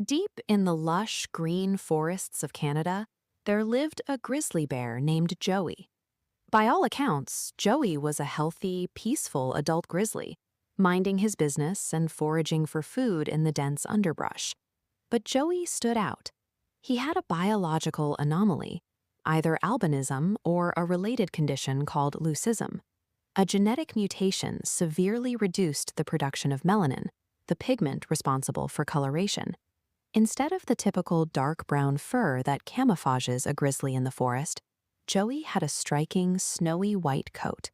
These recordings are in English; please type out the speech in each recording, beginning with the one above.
Deep in the lush, green forests of Canada, there lived a grizzly bear named Joey. By all accounts, Joey was a healthy, peaceful adult grizzly, minding his business and foraging for food in the dense underbrush. But Joey stood out. He had a biological anomaly, either albinism or a related condition called leucism. A genetic mutation severely reduced the production of melanin, the pigment responsible for coloration. Instead of the typical dark brown fur that camouflages a grizzly in the forest, Joey had a striking, snowy white coat.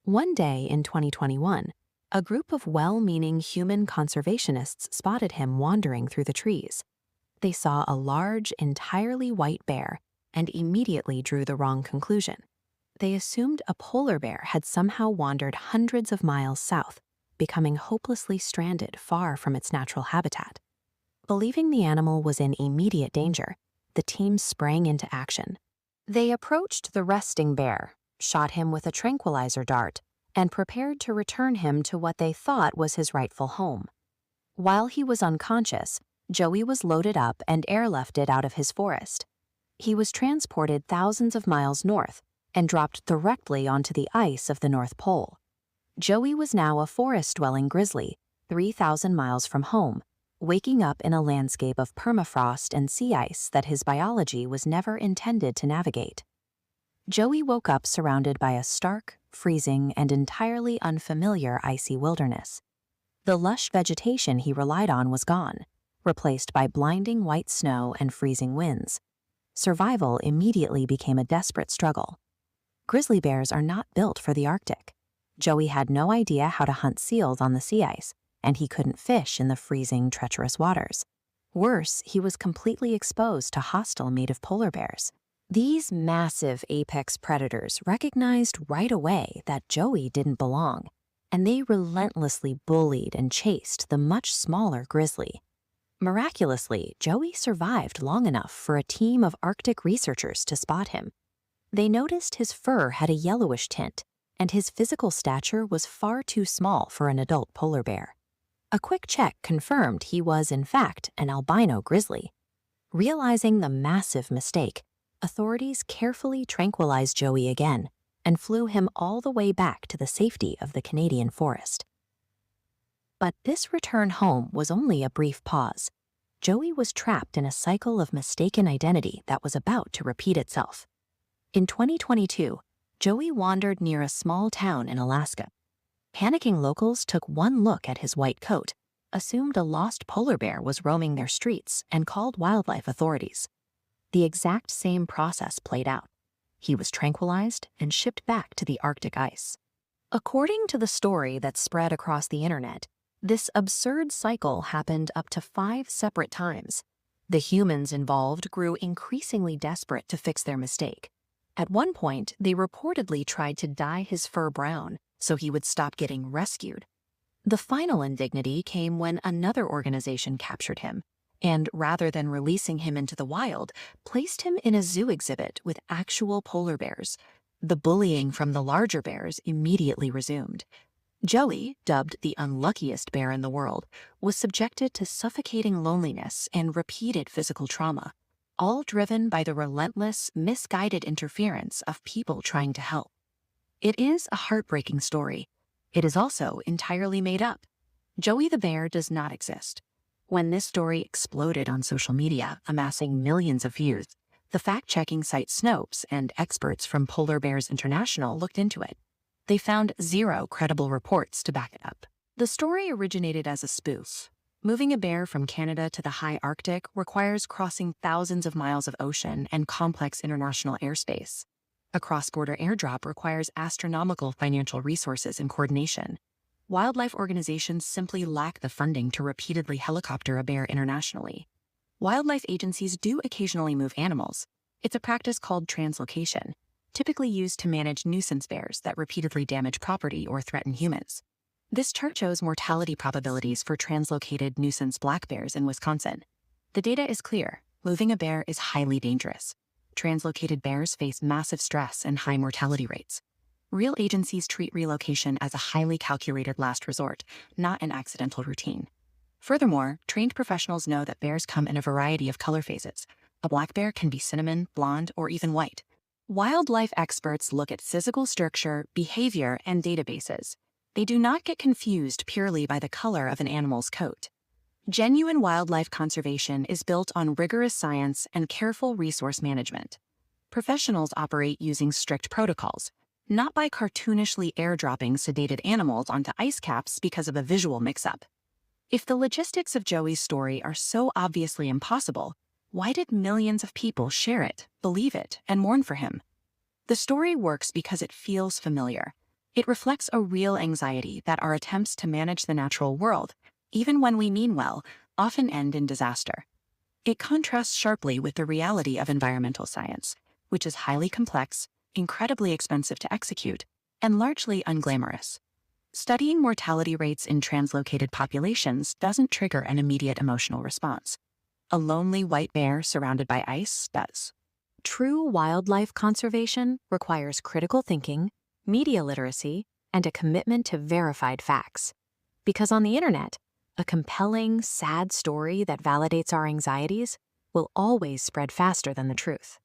One day in 2021, a group of well-meaning human conservationists spotted him wandering through the trees. They saw a large, entirely white bear and immediately drew the wrong conclusion. They assumed a polar bear had somehow wandered hundreds of miles south, becoming hopelessly stranded far from its natural habitat. Believing the animal was in immediate danger, the team sprang into action. They approached the resting bear, shot him with a tranquilizer dart, and prepared to return him to what they thought was his rightful home. While he was unconscious, Joey was loaded up and airlifted out of his forest. He was transported thousands of miles north and dropped directly onto the ice of the North Pole. Joey was now a forest-dwelling grizzly, 3,000 miles from home, waking up in a landscape of permafrost and sea ice that his biology was never intended to navigate. Joey woke up surrounded by a stark, freezing, and entirely unfamiliar icy wilderness. The lush vegetation he relied on was gone, replaced by blinding white snow and freezing winds. Survival immediately became a desperate struggle. Grizzly bears are not built for the Arctic. Joey had no idea how to hunt seals on the sea ice, and he couldn't fish in the freezing, treacherous waters. Worse, he was completely exposed to hostile native polar bears. These massive apex predators recognized right away that Joey didn't belong, and they relentlessly bullied and chased the much smaller grizzly. Miraculously, Joey survived long enough for a team of Arctic researchers to spot him. They noticed his fur had a yellowish tint, and his physical stature was far too small for an adult polar bear. A quick check confirmed he was, in fact, an albino grizzly. Realizing the massive mistake, authorities carefully tranquilized Joey again and flew him all the way back to the safety of the Canadian forest. But this return home was only a brief pause. Joey was trapped in a cycle of mistaken identity that was about to repeat itself. In 2022, Joey wandered near a small town in Alaska. Panicking locals took one look at his white coat, assumed a lost polar bear was roaming their streets, and called wildlife authorities. The exact same process played out. He was tranquilized and shipped back to the Arctic ice. According to the story that spread across the internet, this absurd cycle happened up to 5 separate times. The humans involved grew increasingly desperate to fix their mistake. At one point, they reportedly tried to dye his fur brown so he would stop getting rescued. The final indignity came when another organization captured him, and rather than releasing him into the wild, placed him in a zoo exhibit with actual polar bears. The bullying from the larger bears immediately resumed. Joey, dubbed the unluckiest bear in the world, was subjected to suffocating loneliness and repeated physical trauma, all driven by the relentless, misguided interference of people trying to help. It is a heartbreaking story. It is also entirely made up. Joey the bear does not exist. When this story exploded on social media, amassing millions of views, the fact-checking site Snopes and experts from Polar Bears International looked into it. They found 0 credible reports to back it up. The story originated as a spoof. Moving a bear from Canada to the high Arctic requires crossing thousands of miles of ocean and complex international airspace. A cross-border airdrop requires astronomical financial resources and coordination. Wildlife organizations simply lack the funding to repeatedly helicopter a bear internationally. Wildlife agencies do occasionally move animals. It's a practice called translocation, typically used to manage nuisance bears that repeatedly damage property or threaten humans. This chart shows mortality probabilities for translocated nuisance black bears in Wisconsin. The data is clear. Moving a bear is highly dangerous. Translocated bears face massive stress and high mortality rates. Real agencies treat relocation as a highly calculated last resort, not an accidental routine. Furthermore, trained professionals know that bears come in a variety of color phases. A black bear can be cinnamon, blonde, or even white. Wildlife experts look at physical structure, behavior, and databases. They do not get confused purely by the color of an animal's coat. Genuine wildlife conservation is built on rigorous science and careful resource management. Professionals operate using strict protocols, not by cartoonishly airdropping sedated animals onto ice caps because of a visual mix-up. If the logistics of Joey's story are so obviously impossible, why did millions of people share it, believe it, and mourn for him? The story works because it feels familiar. It reflects a real anxiety that our attempts to manage the natural world, even when we mean well, often end in disaster. It contrasts sharply with the reality of environmental science, which is highly complex, incredibly expensive to execute, and largely unglamorous. Studying mortality rates in translocated populations doesn't trigger an immediate emotional response. A lonely white bear surrounded by ice does. True wildlife conservation requires critical thinking, media literacy, and a commitment to verified facts. Because on the internet, a compelling, sad story that validates our anxieties will always spread faster than the truth.